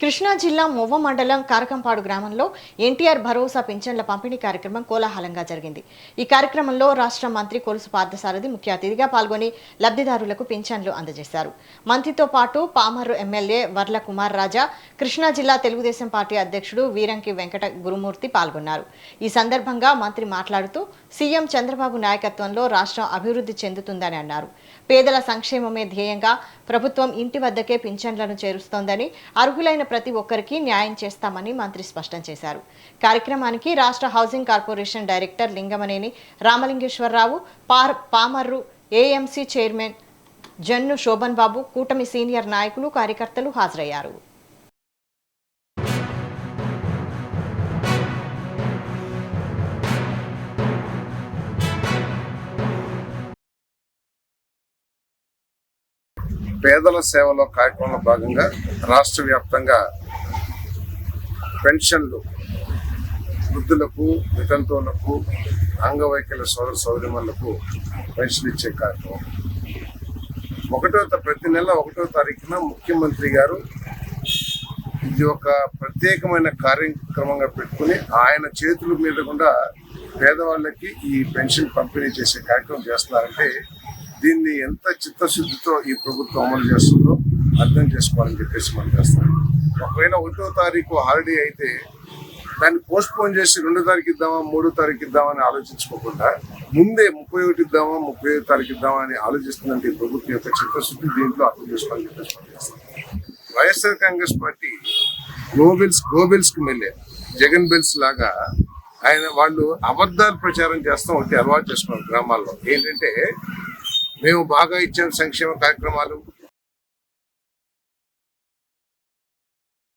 కృష్ణా జిల్లా మొవ్వ మండలం కారకంపాడు గ్రామంలో ఎన్టీఆర్ భరోసా పింఛన్ల పంపిణీ కార్యక్రమం కోలాహలంగా జరిగింది. ఈ కార్యక్రమంలో రాష్ట్ర మంత్రి కొలుసు పార్థసారథి ముఖ్య అతిథిగా పాల్గొని లబ్ధిదారులకు పింఛన్లు అందజేశారు. మంత్రితో పాటు పామర్రు ఎమ్మెల్యే వర్ల కుమార్ రాజా, కృష్ణా జిల్లా తెలుగుదేశం పార్టీ అధ్యక్షుడు వీరంకి వెంకట గురుమూర్తి పాల్గొన్నారు. ఈ సందర్భంగా మంత్రి మాట్లాడుతూ సీఎం చంద్రబాబు నాయకత్వంలో రాష్ట్రం అభివృద్ధి చెందుతుందని అన్నారు. పేదల సంక్షేమమే ధ్యేయంగా ప్రభుత్వం ఇంటి వద్దకే పింఛన్లను చేరుస్తోందని, అర్హులైన ప్రతి ఒక్కరికి న్యాయం చేస్తామని మంత్రి స్పష్టం చేశారు. కార్యక్రమానికి రాష్ట్ర housing corporation director Lingamaneni Ramalingeswararao, Pamarru AMC chairman Jannu Shobhan Babu, కూటమి సీనియర్ నాయకులు, కార్యకర్తలు హాజరయ్యారు. పేదల సేవలో కార్యక్రమంలో భాగంగా రాష్ట్ర వ్యాప్తంగా పెన్షన్లు వృద్ధులకు, వితంతువులకు, అంగవైకల్య సోదర సోదరిమణులకు పెన్షన్ ఇచ్చే కార్యక్రమం ప్రతి నెల 1వ తారీఖున ముఖ్యమంత్రి గారు ఇది ఒక ప్రత్యేకమైన కార్యక్రమంగా పెట్టుకుని ఆయన చేతుల మీద కూడా పేదవాళ్ళకి ఈ పెన్షన్ పంపిణీ చేసే కార్యక్రమం చేస్తున్నారంటే దీన్ని ఎంత చిత్తశుద్ధితో ఈ ప్రభుత్వం అమలు చేస్తుందో అర్థం చేసుకోవాలని చెప్పేసి మనం చేస్తాం. ఒకవేళ 1వ తారీఖు హాలిడే అయితే దాన్ని పోస్ట్ పోన్ చేసి 2వ తారీఖు ఇద్దామా, 3వ తారీఖు ఇద్దామని ఆలోచించుకోకుండా ముందే 31 ఇద్దామా, 35వ తారీఖు ఇద్దామా అని ఆలోచిస్తుందంటే ఈ ప్రభుత్వం యొక్క చిత్తశుద్ధి దీంట్లో అర్థం చేసుకోవాలని చెప్పేసి మనం చేస్తాం. వైఎస్ఆర్ కాంగ్రెస్ పార్టీ గోబిల్స్కి వెళ్ళే జగన్ బిల్స్ లాగా వాళ్ళు అబద్ధాలు ప్రచారం చేస్తాం. ఒకటి అలవాటు చేసుకున్నారు గ్రామాల్లో. ఏంటంటే మేము బాగా ఇచ్చాం సంక్షేమ కార్యక్రమాలు,